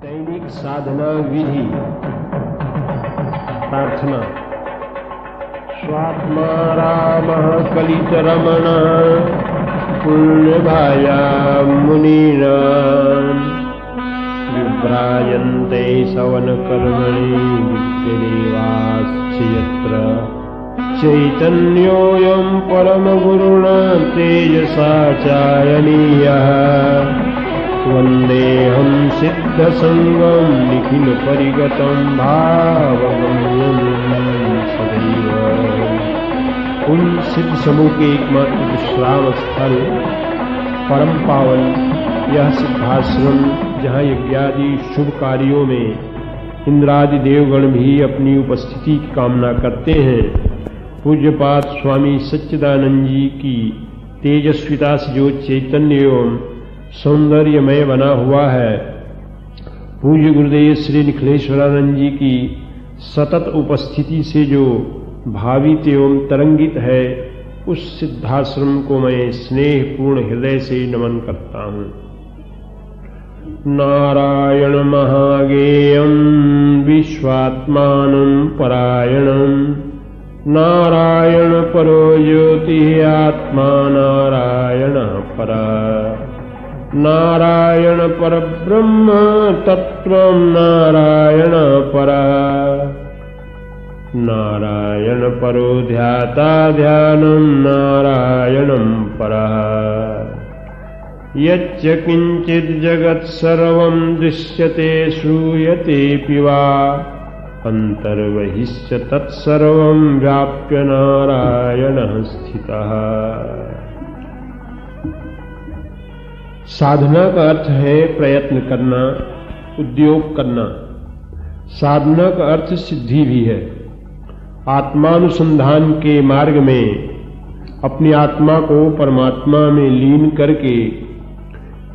दैनिक साधना विधि। प्रार्थना। स्वात्मा रामः कलितरमण पुण्यभाया मुनीनां विभ्राजन्ते सवनकर्मणि विद्यदेवाश्च यत्र चैतन्योऽयं परमगुरुणा तेजसा चायनीयः वन्देऽहं सिद्धसङ्गं निखिलपरिगतं भावगम्यं सदैव। उन सिद्ध समूह के एकमात्र विश्राम स्थल परम पावन यह सिद्धाश्रम, जहाँ यज्ञादि शुभ कार्यों में इंद्रादि देवगण भी अपनी उपस्थिति की कामना करते हैं। पूज्यपाद स्वामी सच्चिदानंद जी की तेजस्विता से जो चैतन्य एवं सौंदर्यमय बना हुआ है, पूज्य गुरुदेव श्री निखिलेश्वरानंद जी की सतत उपस्थिति से जो भावित एवं तरंगित है, उस सिद्धाश्रम को मैं स्नेहपूर्ण हृदय से नमन करता हूँ। नारायण महागेयं विश्वात्मानं परायणं नारायण परो ज्योतिः आत्मा नारायण परा नारायण परब्रह्म तत्त्वं नारायण परा नारायण परो ध्याता ध्यानं नारायणं परः यच्च किंचित् जगत् सर्वं दृश्यते श्रूयतेऽपि वा अंतर्बहिश्च तत्सर्वं व्याप्य नारायणः स्थितः। साधना का अर्थ है प्रयत्न करना, उद्योग करना। साधना का अर्थ सिद्धि भी है। आत्मानुसंधान के मार्ग में अपनी आत्मा को परमात्मा में लीन करके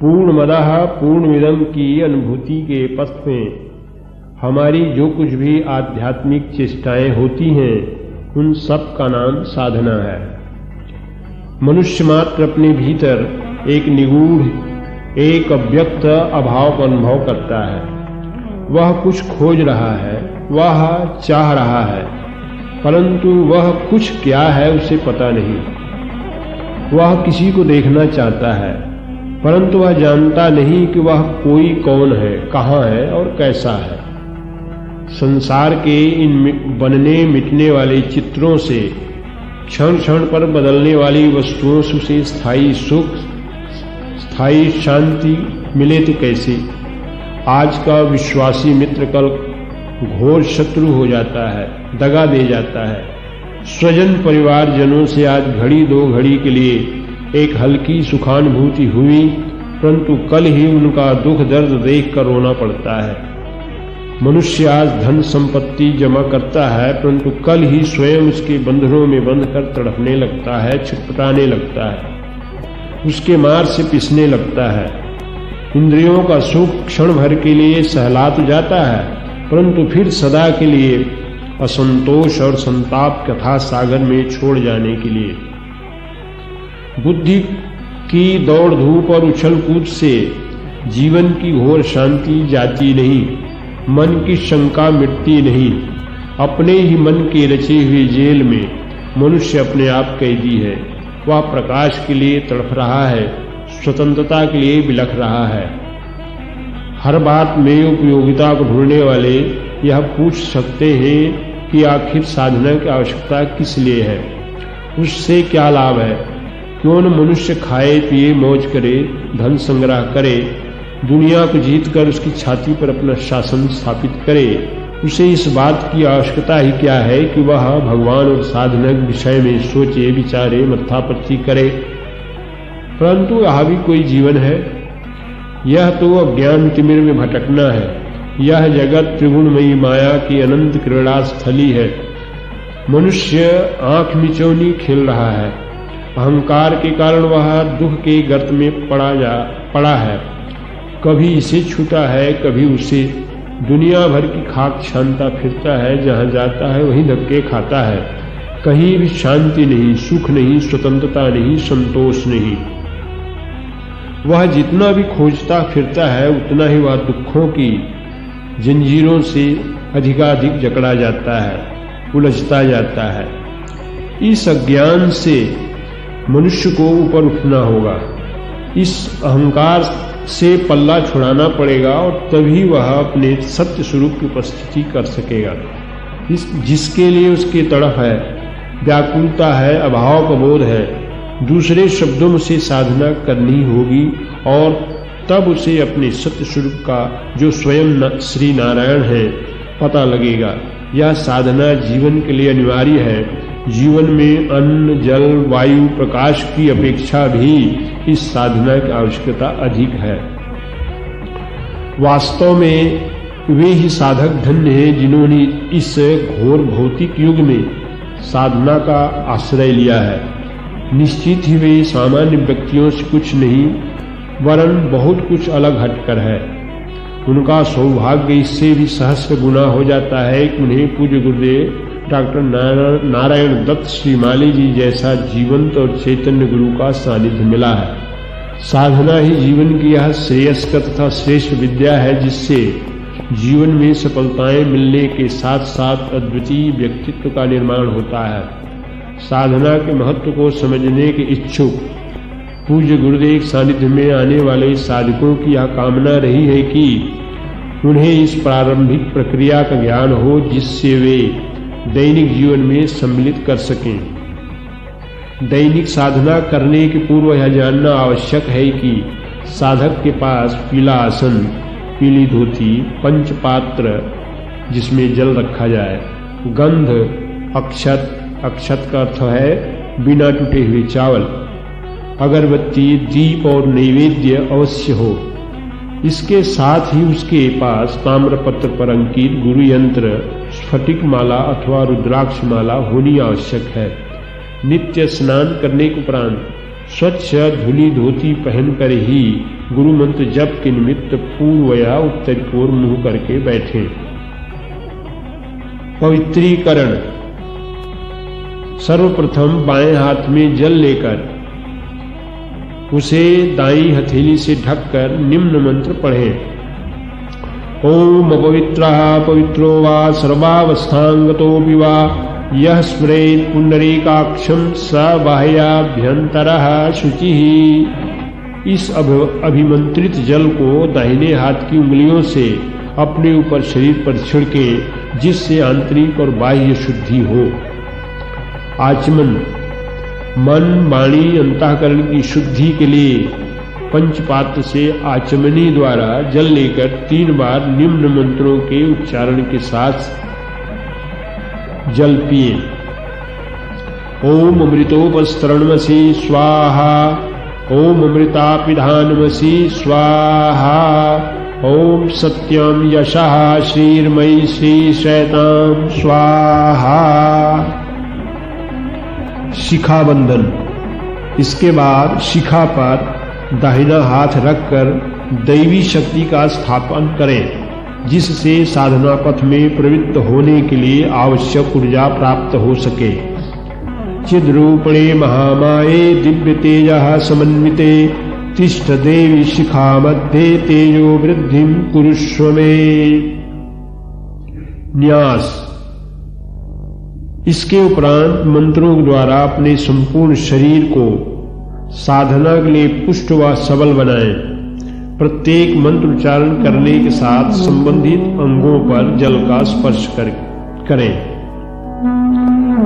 पूर्णमदः पूर्णमिदं की अनुभूति के पथ में हमारी जो कुछ भी आध्यात्मिक चेष्टाएं होती हैं, उन सब का नाम साधना है। मनुष्य मात्र अपने भीतर एक निगूढ़, एक अव्यक्त अभाव का अनुभव करता है। वह कुछ खोज रहा है, वह चाह रहा है, परंतु वह कुछ क्या है उसे पता नहीं। वह किसी को देखना चाहता है, परंतु वह जानता नहीं कि वह कोई कौन है, कहाँ है और कैसा है। संसार के इन बनने मिटने वाले चित्रों से, क्षण क्षण पर बदलने वाली वस्तुओं से उसे स्थायी सुख, स्थायी शांति मिले तो कैसे? आज का विश्वासी मित्र कल घोर शत्रु हो जाता है, दगा दे जाता है। स्वजन परिवारजनों से आज घड़ी दो घड़ी के लिए एक हल्की सुखानुभूति हुई, परंतु कल ही उनका दुख दर्द देखकर रोना पड़ता है। मनुष्य आज धन संपत्ति जमा करता है, परंतु कल ही स्वयं उसके बंधनों में बंधकर तड़पने लगता है, छटपटाने लगता है, उसके मार से पिसने लगता है। इंद्रियों का सुख क्षण भर के लिए सहला तो जाता है, परंतु फिर सदा के लिए असंतोष और संताप कथा सागर में छोड़ जाने के लिए। बुद्धि की दौड़ धूप और उछल कूद से जीवन की घोर शांति जाती नहीं, मन की शंका मिटती नहीं। अपने ही मन के रचे हुए जेल में मनुष्य अपने आप कैदी है। वह प्रकाश के लिए तड़प रहा है, स्वतंत्रता के लिए बिलख रहा है। हर बात में उपयोगिता को ढूंढने वाले यह पूछ सकते हैं कि आखिर साधना की आवश्यकता किस लिए है, उससे क्या लाभ है। क्यों न मनुष्य खाए पिए मौज करे, धन संग्रह करे, दुनिया को जीतकर उसकी छाती पर अपना शासन स्थापित करे। उसे इस बात की आवश्यकता ही क्या है कि वह भगवान और साधना के विषय में सोचे विचारे, मत्थापत्ति करे। परंतु यह भी कोई जीवन है? यह तो अज्ञान तिमिर में भटकना है। यह जगत त्रिगुणमयी माया की अनंत क्रीड़ा स्थली है। मनुष्य आंख मिचौनी खेल रहा है। अहंकार के कारण वह दुख के गर्त में पड़ा है। कभी इसे छूटा है, कभी उसे। दुनिया भर की खाक छानता फिरता है, जहां जाता है वहीं धक्के खाता है। कहीं भी शांति नहीं, सुख नहीं, स्वतंत्रता नहीं, संतोष नहीं। वह जितना भी खोजता फिरता है, उतना ही वह दुखों की जंजीरों से अधिकाधिक जकड़ा जाता है, उलझता जाता है। इस अज्ञान से मनुष्य को ऊपर उठना होगा, इस अहंकार से पल्ला छुड़ाना पड़ेगा और तभी वह अपने सत्य स्वरूप की उपस्थिति कर सकेगा। जिसके लिए उसकी तड़प है, व्याकुलता है, अभाव का बोध है, दूसरे शब्दों से साधना करनी होगी और तब उसे अपने सत्य स्वरूप का, जो स्वयं श्री नारायण है, पता लगेगा। यह साधना जीवन के लिए अनिवार्य है। जीवन में अन्न, जल, वायु, प्रकाश की अपेक्षा भी इस साधना की आवश्यकता अधिक है। वास्तव में वे ही साधक धन्य हैं जिन्होंने इस घोर भौतिक युग में साधना का आश्रय लिया है। निश्चित ही वे सामान्य व्यक्तियों से कुछ नहीं, वरन बहुत कुछ अलग हटकर है। उनका सौभाग्य इससे भी सहस्र गुना हो जाता है कि उन्हें पूज्य गुरुदेव डॉक्टर नारायण दत्त श्रीमाली जी जैसा जीवंत और चैतन्य गुरु का सानिध्य मिला है। साधना ही जीवन की यह श्रेयस्कर तथा श्रेष्ठ विद्या है, जिससे जीवन में सफलताएं मिलने के साथ साथ अद्वितीय व्यक्तित्व का निर्माण होता है। साधना के महत्व को समझने के इच्छुक पूज्य गुरुदेव सानिध्य में आने वाले साधकों की यह कामना रही है कि उन्हें इस प्रारंभिक प्रक्रिया का ज्ञान हो, जिससे वे दैनिक जीवन में सम्मिलित कर सकें। दैनिक साधना करने के पूर्व यह जानना आवश्यक है कि साधक के पास पीला आसन, पीली धोती, पंचपात्र जिसमें जल रखा जाए, गंध, अक्षत, अक्षत का अर्थ है बिना टूटे हुए चावल, अगरबत्ती, दीप और नैवेद्य अवश्य हो। इसके साथ ही उसके पास ताम्रपत्र पर अंकित गुरु यंत्र, स्फटिक माला अथवा रुद्राक्ष माला होनी आवश्यक है। नित्य स्नान करने के उपरांत स्वच्छ धुली धोती पहनकर ही गुरु मंत्र जप के निमित्त पूर्व या उत्तर की ओर मुंह करके बैठें। पवित्रीकरण। सर्वप्रथम बाएं हाथ में जल लेकर उसे दाईं हथेली से ढककर निम्न मंत्र पढ़ें। ओम अपवित्रः पवित्रो वा सर्वावस्थांगतोऽपि वा यः स्मरेत् पुंडरीकाक्षं स बाह्याभ्यन्तरः शुचिः। इस अभिमंत्रित जल को दाहिने हाथ की उंगलियों से अपने ऊपर शरीर पर छिड़कें, जिससे आंतरिक और बाह्य शुद्धि हो। आचमन। मन, वाणी, अंतःकरण की शुद्धि के लिए पंचपात्र से आचमनी द्वारा जल लेकर 3 बार निम्न मंत्रों के उच्चारण के साथ जल पिए। ओम अमृतोपस्तरणमसि स्वाहा, ओम अमृतापिधानमसि स्वाहा, ओम सत्यम यशः श्रीर्मयि श्री शैताम स्वाहा। शिखा बंधन। इसके बाद शिखा पर दाहिना हाथ रखकर दैवी शक्ति का स्थापन करें, जिससे साधना पथ में प्रवृत्त होने के लिए आवश्यक ऊर्जा प्राप्त हो सके। चिद्रूपणे महामाये दिव्य तेजः समन्विते तिष्ठ देवी शिखा मध्ये तेजो वृद्धिं कुरुष्व मे। न्यास। इसके उपरांत मंत्रों द्वारा अपने संपूर्ण शरीर को साधना के लिए पुष्ट व सबल बनाएं। प्रत्येक मंत्र उच्चारण करने के साथ संबंधित अंगों पर जल का स्पर्श करें।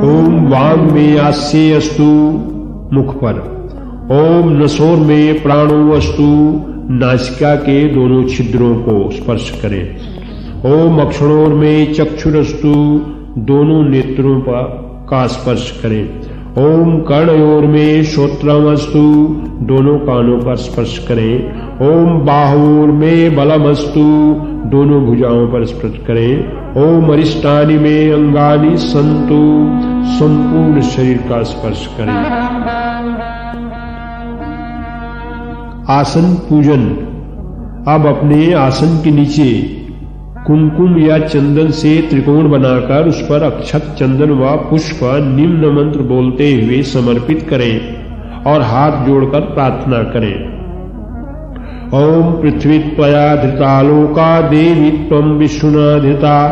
ओम वांग में आस्ये अस्तु, मुख पर। ओम नसोर में प्राणो अस्तु, नासिका के दोनों छिद्रों को स्पर्श करें। ओम अक्षणोर में चक्षुरस्तु, दोनों नेत्रों का स्पर्श करें। ओम कर्णयोर में श्रोत्रमस्तु, दोनों कानों पर स्पर्श करें। ओम बाहुर में बलमस्तु, दोनों भुजाओं पर स्पर्श करें। ओम अरिष्टानि में अंगानि सन्तु, संपूर्ण शरीर का स्पर्श करें। आसन पूजन। अब अपने आसन के नीचे कुमकुम या चंदन से त्रिकोण बनाकर उस पर अक्षत, चंदन व पुष्प निम्न मंत्र बोलते हुए समर्पित करें और हाथ जोड़कर प्रार्थना करें। ओम पृथ्वी त्वया धृता लोका देवी त्वं विष्णुना धृता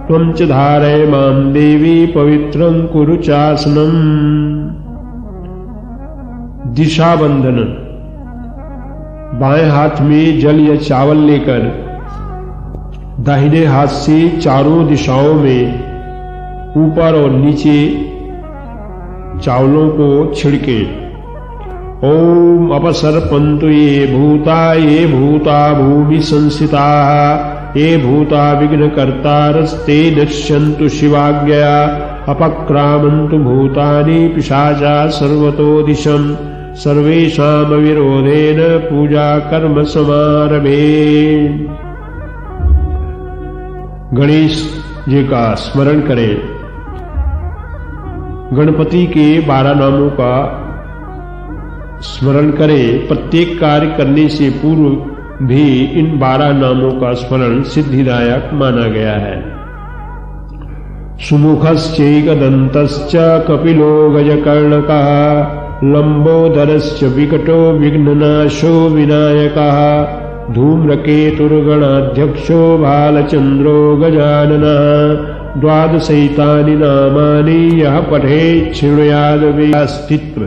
त्वं च धारय मां देवी पवित्रं कुरु चासनम्। दिशा बंधन। बाएं हाथ में जल या चावल लेकर दाहिने हाथ से चारों दिशाओं में ऊपर और नीचे चावलों को छिड़के। ओम अपसर्पन्तु ये भूता भूमि संस्थिता ये भूता विघ्नकर्तारस्ते नश्यन्तु शिवाज्ञया अपक्रामन्तु भूतानि पिशाचा सर्वतो दिशम् सर्वेषां विरोधेन पूजा कर्म समारभे। गणेश जी का स्मरण करें। गणपति के 12 नामों का स्मरण करें। प्रत्येक कार्य करने से पूर्व भी इन 12 नामों का स्मरण सिद्धिदायक माना गया है। सुमुखश्चैकदन्तश्च कपिलो गजकर्णकः लंबोदरश्च विकटो विघ्ननाशो विनायकः धूम्रकेतुर्गणाध्यक्षो भालचंद्रो गजाननः द्वादशैतानि नामानि यः पठेत् शृणुयाद अस्तित्व।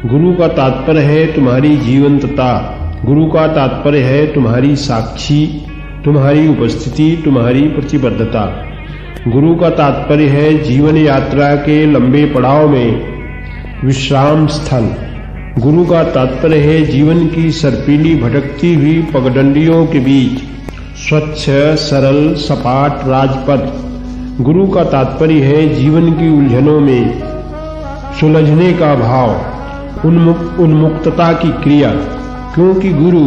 गुरु का तात्पर्य है तुम्हारी जीवंतता। गुरु का तात्पर्य है तुम्हारी साक्षी, तुम्हारी उपस्थिति, तुम्हारी प्रतिबद्धता। गुरु का तात्पर्य है जीवन यात्रा के लंबे पड़ाव में विश्राम स्थल। गुरु का तात्पर्य है जीवन की सर्पीली भटकती हुई पगडंडियों के बीच स्वच्छ सरल सपाट राजपथ। गुरु का तात्पर्य है जीवन की उलझनों में सुलझने का भाव, उन्मुक्तता की क्रिया। क्योंकि गुरु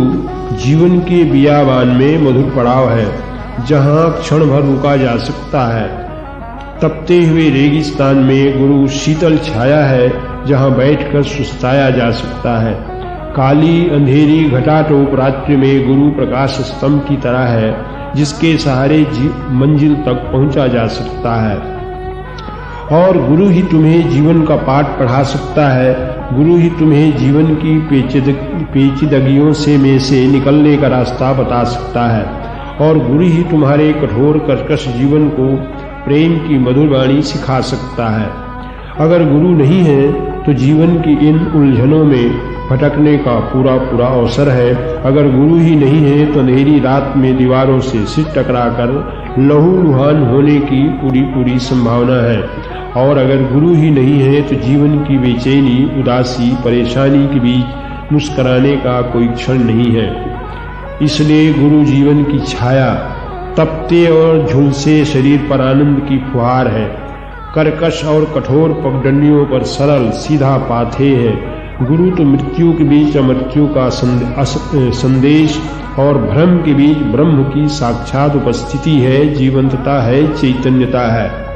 जीवन के बियाबान में मधुर पड़ाव है, जहां क्षण भर रुका जा सकता है। तपते हुए रेगिस्तान में गुरु शीतल छाया है, जहां बैठकर सुस्ताया जा सकता है। काली अंधेरी घटाटोप रात्रि में गुरु प्रकाश स्तंभ की तरह है, जिसके सहारे मंजिल तक पहुंचा जा सकता है। और गुरु ही तुम्हें जीवन का पाठ पढ़ा सकता है। गुरु ही तुम्हें जीवन की पेचीदगियों में से निकलने का रास्ता बता सकता है। और गुरु ही तुम्हारे कठोर कर्कश जीवन को प्रेम की मधुर वाणी सिखा सकता है। अगर गुरु नहीं है तो जीवन की इन उलझनों में भटकने का पूरा अवसर है। अगर गुरु ही नहीं है तो अंधेरी रात में दीवारों से सिर टकराकर लहूलुहान होने की पूरी संभावना है। और अगर गुरु ही नहीं है तो जीवन की बेचैनी, उदासी, परेशानी के बीच मुस्कुराने का कोई क्षण नहीं है। इसलिए गुरु जीवन की छाया, तपते और झुलसे शरीर पर आनंद की फुहार है। कर्कश और कठोर पगडंडियों पर सरल सीधा पाथे है। गुरु तो मृत्यु के बीच अमृत्यु का संदेश और भ्रम के बीच ब्रह्म की साक्षात उपस्थिति है, जीवंतता है, चैतन्यता है।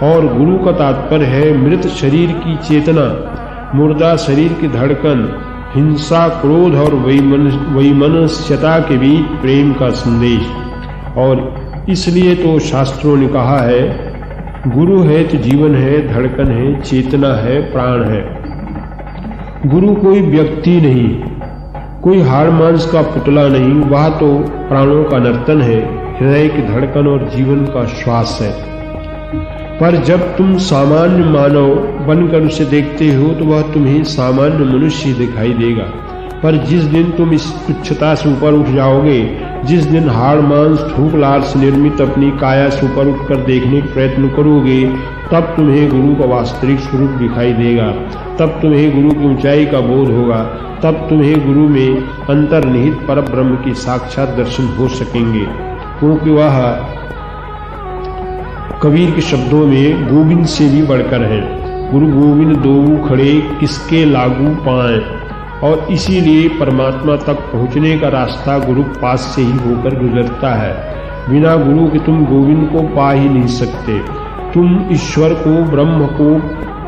और गुरु का तात्पर्य है मृत शरीर की चेतना, मुर्दा शरीर की धड़कन, हिंसा, क्रोध और वैमनस्यता के बीच प्रेम का संदेश। और इसलिए तो शास्त्रों ने कहा है, गुरु है तो जीवन है, धड़कन है, चेतना है, प्राण है। गुरु कोई व्यक्ति नहीं, कोई हाड़ मांस का पुतला नहीं, वह तो प्राणों का नर्तन है, हृदय की धड़कन और जीवन का श्वास है। पर जब तुम सामान्य मानव बनकर उसे देखते हो तो वह तुम्हें सामान्य मनुष्य दिखाई देगा। पर जिस दिन तुम इस तुच्छता से ऊपर उठ जाओगे, जिस दिन हाड़ मांस थूक लार से निर्मित अपनी काया से ऊपर उठकर देखने का प्रयत्न करोगे, तब तुम्हें गुरु का वास्तविक स्वरूप दिखाई देगा। तब तुम्हें गुरु की ऊंचाई का बोध होगा। तब तुम्हें गुरु में अंतर्निहित परब्रह्म की साक्षात दर्शन हो सकेंगे। क्योंकि वह कबीर के शब्दों में गोविंद से भी बढ़कर है। गुरु गोविंद दोऊ खड़े किसके लागू पाएं। और इसीलिए परमात्मा तक पहुंचने का रास्ता गुरु पास से ही होकर गुजरता है। बिना गुरु के तुम गोविंद को पा ही नहीं सकते। तुम ईश्वर को, ब्रह्म को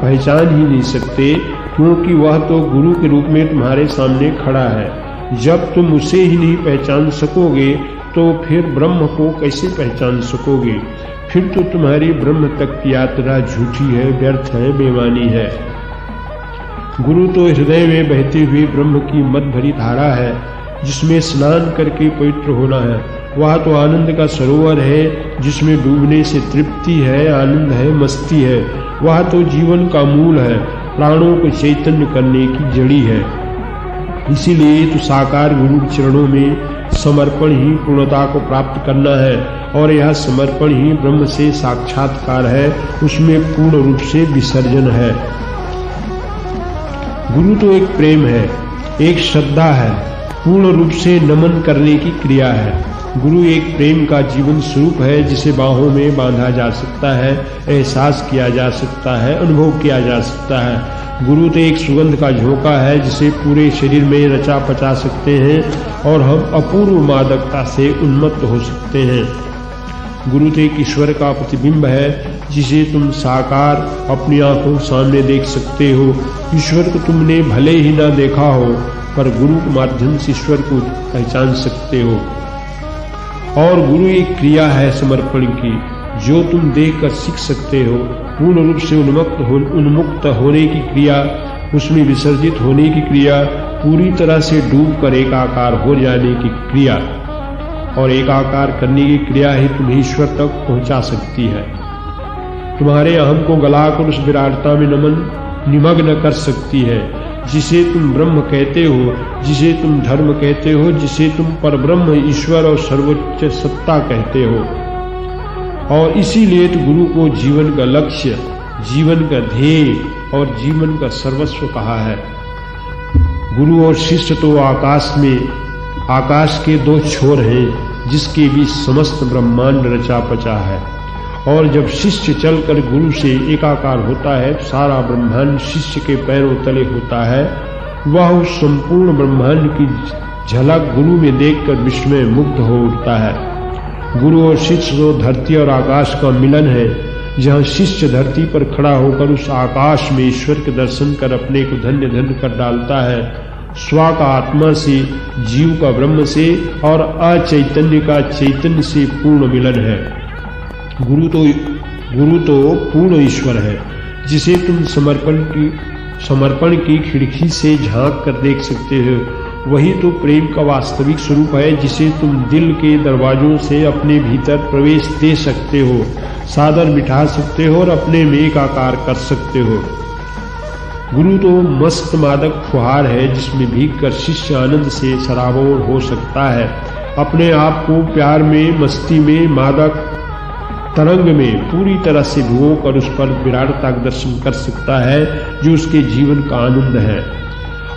पहचान ही नहीं सकते, क्योंकि वह तो गुरु के रूप में तुम्हारे सामने खड़ा है। जब तुम उसे ही नहीं पहचान सकोगे तो फिर ब्रह्म को कैसे पहचान सकोगे? फिर तो तुम्हारी ब्रह्म तक की यात्रा झूठी है, व्यर्थ है, बेमानी है। गुरु तो हृदय में बहती हुई ब्रह्म की मद भरी धारा है। जिसमें स्नान करके पवित्र होना है। वह तो आनंद का सरोवर है जिसमें डूबने से तृप्ति है, आनंद है, मस्ती है। वह तो जीवन का मूल है, प्राणों को चैतन्य करने की जड़ी है। इसीलिए तो साकार गुरु के चरणों में समर्पण ही पूर्णता को प्राप्त करना है, और यह समर्पण ही ब्रह्म से साक्षात्कार है, उसमें पूर्ण रूप से विसर्जन है। गुरु तो एक प्रेम है, एक श्रद्धा है, पूर्ण रूप से नमन करने की क्रिया है। गुरु एक प्रेम का जीवन स्वरूप है, जिसे बाहों में बांधा जा सकता है, एहसास किया जा सकता है, अनुभव किया जा सकता है। गुरु तो एक सुगंध का झोंका है, जिसे पूरे शरीर में रचा पचा सकते हैं और हम अपूर्व मादकता से उन्मत्त हो सकते हैं। गुरु तो एक ईश्वर का प्रतिबिंब है, जिसे तुम साकार अपनी आंखों सामने देख सकते हो। ईश्वर को तुमने भले ही ना देखा हो, पर गुरु के माध्यम से ईश्वर को पहचान सकते हो। और गुरु एक क्रिया है समर्पण की, जो तुम देखकर सीख सकते हो। पूर्ण रूप से उन्मुक्त होने की क्रिया, उसमें विसर्जित होने की क्रिया, पूरी तरह से डूब कर एकाकार हो जाने की क्रिया, और एकाकार करने की क्रिया ही तुम्हें ईश्वर तक पहुंचा सकती है। तुम्हारे अहम को गलाकर उस विराटता में निमग्न कर सकती है, जिसे तुम ब्रह्म कहते हो, जिसे तुम धर्म कहते हो, जिसे तुम परब्रह्म ईश्वर और सर्वोच्च सत्ता कहते हो। और इसीलिए तो गुरु को जीवन का लक्ष्य, जीवन का ध्येय और जीवन का सर्वस्व कहा है। गुरु और शिष्य तो आकाश के दो छोर हैं, जिसके बीच समस्त ब्रह्मांड रचा पचा है। और जब शिष्य चलकर गुरु से एकाकार होता है, सारा ब्रह्मांड शिष्य के पैरों तले होता है। वह उस संपूर्ण ब्रह्मांड की झलक गुरु में देखकर विस्मय मुग्ध हो उठता है। गुरु और शिष्य तो धरती और आकाश का मिलन है, जहाँ शिष्य धरती पर खड़ा होकर उस आकाश में ईश्वर के दर्शन कर अपने को धन्य धन्य कर डालता है। स्व का आत्मा से, जीव का ब्रह्म से और अचैतन्य का चैतन्य से पूर्ण मिलन है। गुरु तो पूर्ण ईश्वर है, जिसे तुम समर्पण की खिड़की से झांक कर देख सकते हो। वही तो प्रेम का वास्तविक स्वरूप है, जिसे तुम दिल के दरवाजों से अपने भीतर प्रवेश दे सकते हो, सादर बिठा सकते हो और अपने में एकाकार कर सकते हो। गुरु तो मस्त मादक फुहार है, जिसमें भीगकर शिष्य आनंद से सराबोर हो सकता है। अपने आप को प्यार में, मस्ती में, मादक तरंग में पूरी तरह से भिगोकर उस पर विराटता का दर्शन कर सकता है, जो उसके जीवन का आनंद है।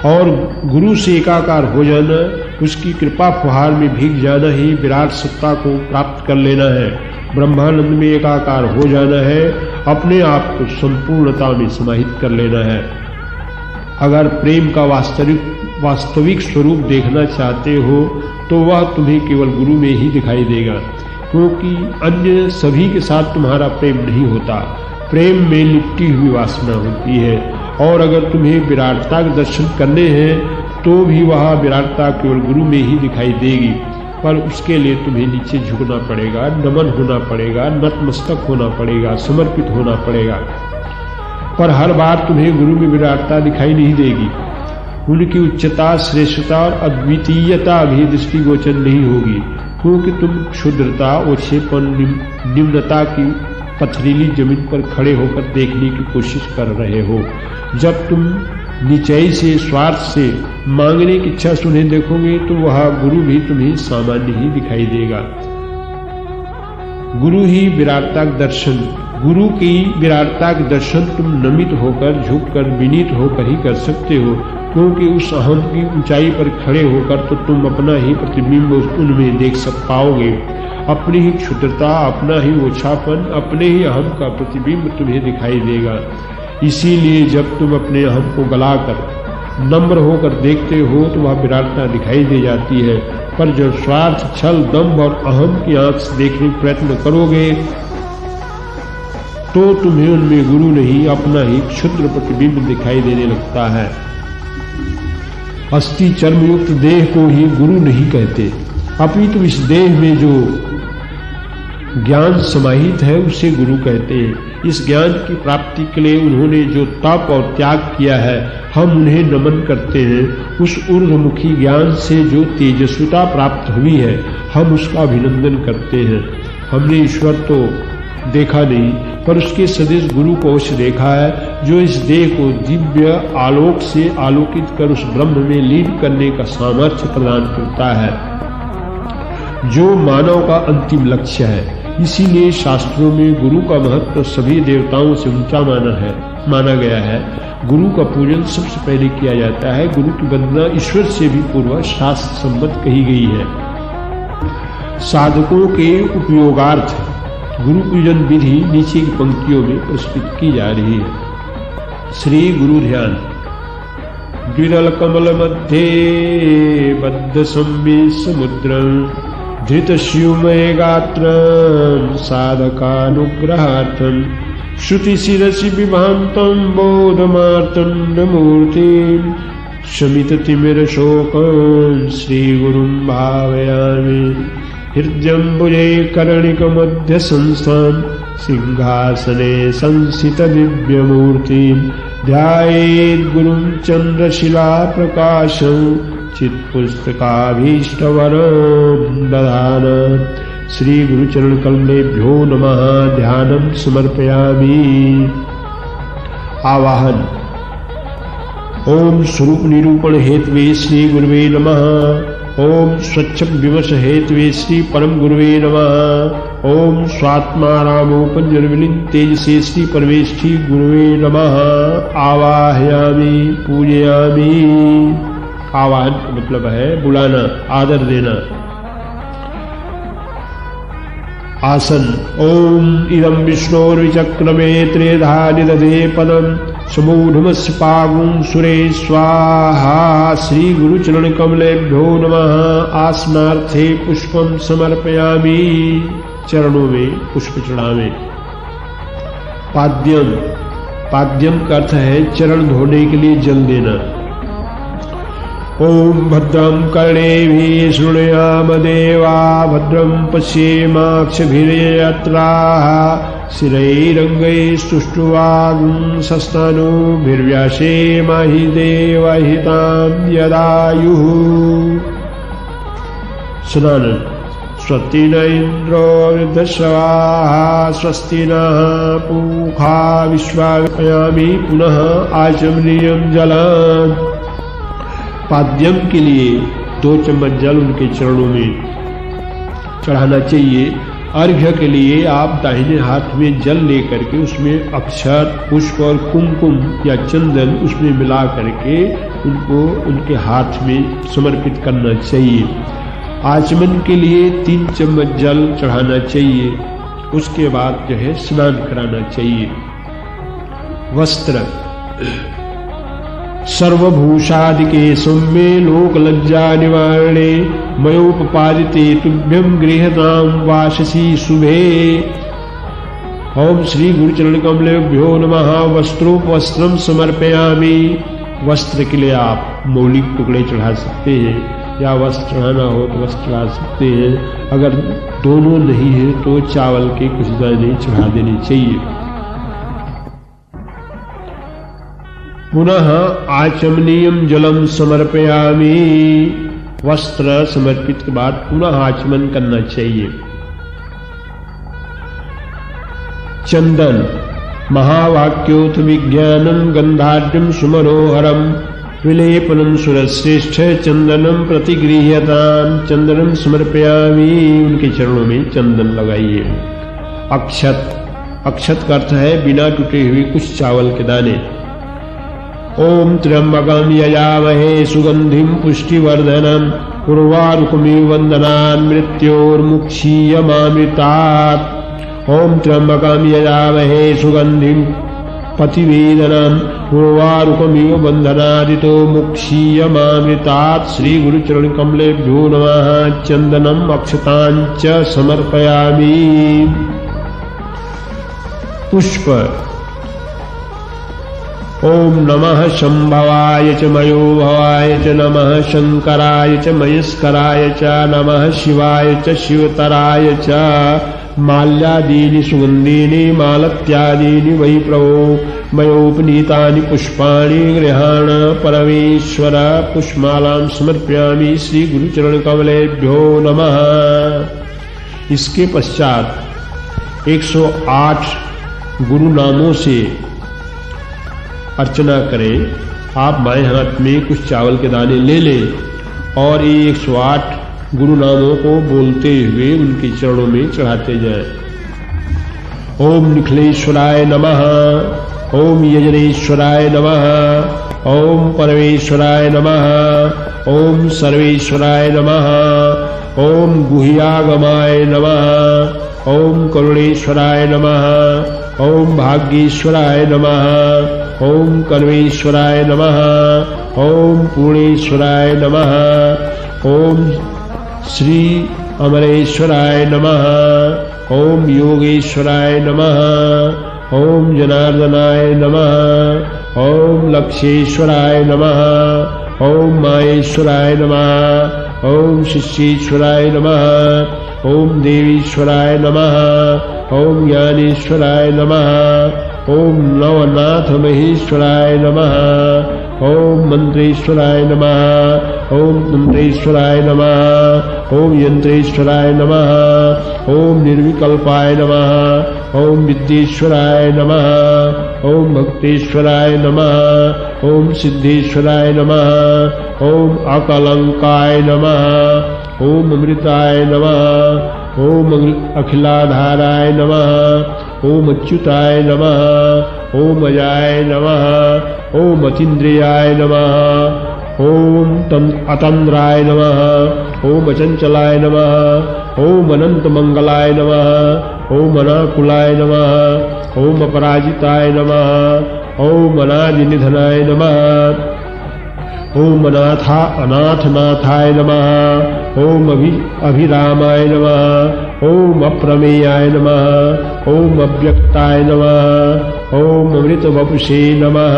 और गुरु से एकाकार हो जाना, उसकी कृपा फुहार में भीग जाना ही विराट सत्ता को प्राप्त कर लेना है। ब्रह्मानंद में एकाकार हो जाना है, अपने आप को संपूर्णता में समाहित कर लेना है। अगर प्रेम का वास्तविक स्वरूप देखना चाहते हो, तो वह तुम्हें केवल गुरु में ही दिखाई देगा, क्योंकि अन्य सभी के साथ तुम्हारा प्रेम नहीं होता। प्रेम में लिपटी हुई वासना होती है। और अगर तुम्हें विराटता के दर्शन करने हैं, तो भी वह विराटता केवल गुरु में ही दिखाई देगी। पर उसके लिए तुम्हें नीचे झुकना पड़ेगा, नमन होना पड़ेगा, नतमस्तक होना पड़ेगा, समर्पित होना पड़ेगा। पर हर बार तुम्हें गुरु में विराटता दिखाई नहीं देगी। उनकी उच्चता, श्रेष्ठता और अद्वितीयता भी दृष्टिगोचर नहीं होगी, क्योंकि तुम क्षुद्रता, ओछेपन, निम्नता की पथरीली जमीन पर खड़े होकर देखने की कोशिश कर रहे हो। जब तुम निचाई से, स्वार्थ से, मांगने की इच्छा से उन्हें देखोगे, तो वह गुरु भी तुम्हें सामान्य ही दिखाई देगा। गुरु ही विराटता का दर्शन, गुरु की विराटता का दर्शन तुम नमित होकर, झुककर, विनीत होकर ही कर सकते हो, क्योंकि उस अहम की ऊंचाई पर खड़े होकर तो तुम अपना ही प्रतिबिंब उनमें देख पाओगे। अपनी ही क्षुद्रता, अपना ही ओछापन, अपने ही अहम का प्रतिबिंब तुम्हें दिखाई देगा। इसीलिए जब तुम अपने अहम को गलाकर नम्र होकर देखते हो, तो वह विराटता दिखाई दे जाती है। पर जब स्वार्थ, छल, दंभ और अहम की आंख से देखने का प्रयत्न करोगे, तो तुम्हें उनमें गुरु नहीं, अपना ही क्षुद्र प्रतिबिंब दिखाई देने लगता है। अस्थि चर्मयुक्त देह को ही गुरु नहीं कहते, अपितु इस देह में जो ज्ञान समाहित है उसे गुरु कहते हैं। इस ज्ञान की प्राप्ति के लिए उन्होंने जो तप और त्याग किया है, हम उन्हें नमन करते हैं। उस ऊर्ध्वमुखी ज्ञान से जो तेजस्विता प्राप्त हुई है, हम उसका अभिनंदन करते हैं। हमने ईश्वर तो देखा नहीं, पर उसके सदिश गुरु को अवश्य देखा है, जो इस देह को दिव्य आलोक से आलोकित कर उस ब्रह्म में लीन करने का सामर्थ्य प्रदान करता है, जो मानव का अंतिम लक्ष्य है। इसीलिए शास्त्रों में गुरु का महत्व सभी देवताओं से ऊंचा माना गया है। गुरु का पूजन सबसे पहले किया जाता है। गुरु की वंदना ईश्वर से भी पूर्व शास्त्र सम्मत कही गई है। साधकों के उपयोगार्थ गुरु पूजन विधि नीचे की पंक्तियों में प्रस्तुत की जा रही है। श्री गुरु ध्यान। विरल कमल मध्ये बद्ध संबित समुद्रम धृत शिवमय गात्रम साधकानुग्रहार्थम श्रुति शिरसि विभांतम बोधमार्तंड मूर्तिम शमित तिमिर शोकम श्री गुरुं भावयामि। हृदयंबुजे कर्णिक मध्य संस्थान सिंहासने संसित दिव्य मूर्ति ध्यायेत् गुरुं चंद्रशिला प्रकाशं चित्पुस्तकाभीष्टवरं दधाना। श्री गुरुचरण कमलेभ्यो नमः। ध्यानं समर्पयामि। आवाहन। ओम स्वरूप निरूपण हेतवे श्री गुरुवे नमः। ओम स्वच्छ विमर्श हेतवे श्री परम गुरुवे नमः। ओम स्वात्मारामोपनिर्विलीन तेज से श्री परमेष्ठी गुरुवे नमः। आवाहयामि पूजयामि। आवाहन का मतलब है बुलाना, आदर देना। आसन। ओम इदं विष्णोर्विचक्रमे त्रेधा निदधे पदम समूढ़मस्य पागुं सुरे स्वाहा। श्री गुरुचरण कमलेभ्यो नमः। आसनार्थे पुष्पम समर्पयामि। चरणों में पुष्प चढ़ावे। पाद्यम। पाद्यम का अर्थ है चरण धोने के लिए जल देना। ओम भद्रं कर्णेभिः शृणुयाम देवा भद्रं पश्येमाक्षभिर्यत्राः शिरैरङ्गैस्तुष्ट्वागुंसस्तनूभिर्व्यासेमहि देवहितां यदायुः। स्नानं। स्वस्ति न इन्द्रो वृद्धश्रवाः स्वस्ति नः पूषा विश्वावयामि। पुनः आचमनीयं जलम्। पाद्यम के लिए 2 चम्मच जल उनके चरणों में चढ़ाना चाहिए। अर्घ्य के लिए आप दाहिने हाथ में जल लेकर के उसमें अक्षत, पुष्प और कुमकुम या चंदन उसमें मिला करके उनको उनके हाथ में समर्पित करना चाहिए। आचमन के लिए 3 चम्मच जल चढ़ाना चाहिए। उसके बाद जो है स्नान कराना चाहिए। वस्त्र। सर्वभूषादिके सौम्ये लोक लज्जा निवारणे मयोपपादिते तुभ्यं गृह्यतां वाससी शुभे। ओम श्री गुरुचरण कमलेभ्यो नमः। वस्त्रोपवस्त्रं समर्पयामि। वस्त्र के लिए आप मौलिक टुकड़े चढ़ा सकते हैं, या वस्त्र चढ़ाना हो तो वस्त्र चढ़ा सकते हैं। अगर दोनों नहीं है तो चावल के कुछ दाने चढ़ा देने चाहिए। पुनः आचमनीयम जलम समर्पयामि। वस्त्र समर्पित के बाद पुनः आचमन करना चाहिए। चंदन। महावाक्योथ विज्ञानम गंधाढ्यम सुमनोहरम विलेपनम सुरश्रेष्ठ चंदनम प्रतिगृह्यताम। चंदनम समर्पयामि। उनके चरणों में चंदन लगाइए। अक्षत। अक्षत का अर्थ है बिना टूटे हुए कुछ चावल के दाने। ओम त्र्यंबकं यजामहे सुगंधिं पुष्टिवर्धनम् उर्वारुकमिव वन्दनान् मृत्योर्मुक्षीयमामृतात्। ओम त्र्यंबकं यजामहे सुगंधिं पतिवेदनम् उर्वारुकमिव बन्धनादितो मुक्षीयमामृतात्। श्री गुरुचरण कमलेभ्यो नमः। चंदनम् अक्षतांच समर्पयामि। पुष्प। ओम नमः शंभवाय च मयोभवाय च नमः शंकराय च मयस्कराय च नमः शिवाय च शिवतराय च माल्यादीनि सुगंधीनि मालत्यादीनि वै प्रभो मयोपनीतानि पुष्पाणि गृहाण परमेश्वर पुष्पमालां समर्पयामि श्री गुरुचरण कमलेभ्यो नमः। इसके पश्चात 108 गुरु नामों से अर्चना करें। आप बाएं हाथ में कुछ चावल के दाने ले लें और ये 108 गुरु नामों को बोलते हुए उनके चरणों में चढ़ाते जाएं। ओम निखिलेश्वराय नमः, ओम यजनेश्वराय नमः, ओम परमेश्वराय नमः, ओम सर्वेश्वराय नमः, ओम गुह्यागमाय नमः, ओम करुणेश्वराय नमः, ओम भाग्येश्वराय नमः, ओम कर्मेश्वराय नमः, ओम पूर्णेश्वराय नमः, ओम श्री अमरेश्वराय नमः, ओम योगेश्वराय नमः, ओम जनार्दनाय नमः, ओम लक्ष्येश्वराय नमः, ओम माहेश्वराय नमः, ओम शिष्येश्वराय नमः, ओम देवीश्वराय नमः, ओम ज्ञानेश्वराय नमः, ओम नवनाथ महेश्वराय नमः, ओम मंत्रेश्वराय नमः, ओम तंत्रेश्वराय नमः, ओम यंत्रेश्वराय नमः, ओम निर्विकल्पाय नमः, ओम विद्येश्वराय नमः, ओम भक्तेश्वराय नमः, ओम सिद्धेश्वराय नमः, ओम अकलंकाय नमः, ओम अमृताय नमः, ओम अखिलाधाराय नमः, ओम अच्युताय नमः, ओम अजाय नमः, ओम अतीन्द्रियाय नमः, ओम अतंद्राय नमः, ओम अचंचलाय नमः, ओम अनंत मंगलाय नमः, ओम अनाकुलाय नमः, ओम अपराजिताय नमः, ओम अनादि निधनाय नमः, ओम अनाथनाथाय नमः, ओम अभिरामाय नमः, ओम अप्रमेयाय नमः, ओम अव्यक्ताय नमः, ओम अमृतवपुषे नमः,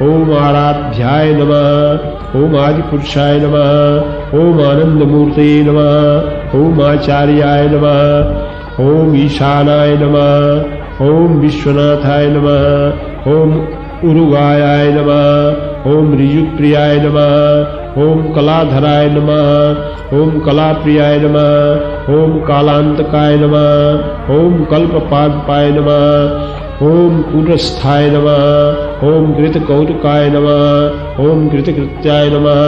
ओम आराध्याय नमः, ओम आदिपुरुषाय नमः, ओम आनंदमूर्ते नमः, ओम आचार्याय नमः, ओम ईशानाय नमः, ओम विश्वनाथाय नमः, ओम उरुगायाय नमः, ओम ऋजुप्रियाय नमः, ओम कलाधराय नमः, ओम कलाप्रियाय नमः, ओम कालांतकाय नमः, ओम कल्पपादपाय नमः, ओम कूटस्थाय नमः, ओम कृतकौतुकाय नमः, ओम कृतकृत्याय नमः,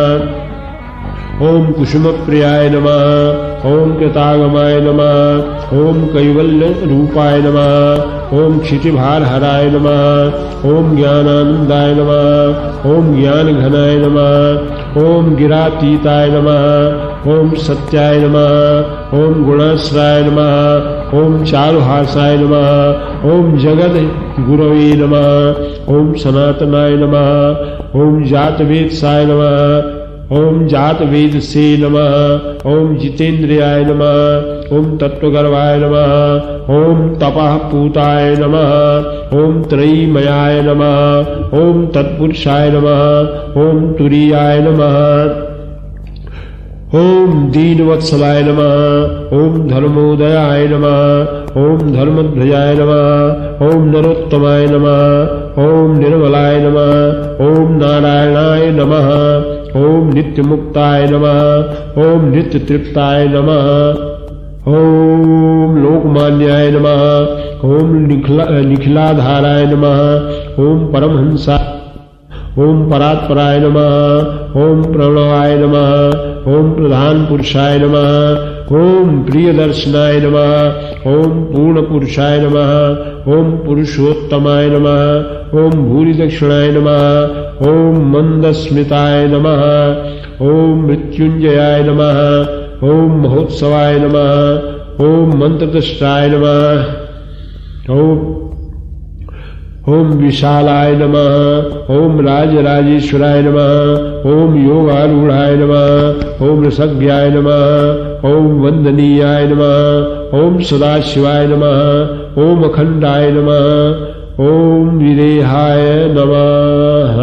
ओम कुसुमप्रियाय नमः, ओम कृतागमाय नमः, ओम कैवल्य रूपाय नमः, ओम क्षितिभारहराय नमः, ओम ज्ञानानंदाय नमः, ओम ज्ञानघनाय नमः, ओम गिरातीताय नमः, ओम सत्याय नमः, ओम गुणाश्राय नमः, ओम चारुहासाय नमः, ओम जगद गुरवे नमः, ओम सनातनाय नमः, ओम जातवेदसाय नमः, ओम जात वेद से नमः, ओम जितेन्द्रियाय नमः, ओम तत्वगर्भाय नमः, ओम तपः पूताय नमः, ओम त्रयीमयाय नमः, ओम तत्पुरुषाय नमः, ओम तुरीयाय नमः, ओम दीनवत्सलाय नमः, ओम धर्मोदयाय नमः, ओम धर्मध्वजाय नमः, ओम नरोत्तमाय नमः, ओम निर्मलाय नमः, ओम नारायणाय नमः, ओम नित्यमुक्ताय नमः, ओम नित्यतृप्ताय नमः, ओम लोकमान्याय नमः, ओम निखिलाधाराय नमः, ओम परमहंसा, ओम परात्पराय नमः, ओम प्रणवाय नमः, ओम प्रधान पुरुषाय नमः, ओम प्रियदर्शनाय नमः, ओम पूर्ण पुरुषाय नमः, ओम पुरुषोत्तमाय नमः, ओम भूरि दक्षिणाय नमः, ओम मंदस्मिताय नमः, ओम मृत्युंजयाय नमः, ओम महोत्सवाय नमः, ओम मंत्रदृष्टाय नमः, ओम विशालाय नमः, ओम राजराजेश्वराय नमः, ओम योगारूढ़ाय नमः, ओम रसज्ञाय नमः, ओम वंदनीयाय नमः, ओम सदाशिवाय नमः, ओम अखंडाय नमः, ओम विदेहाय नमः।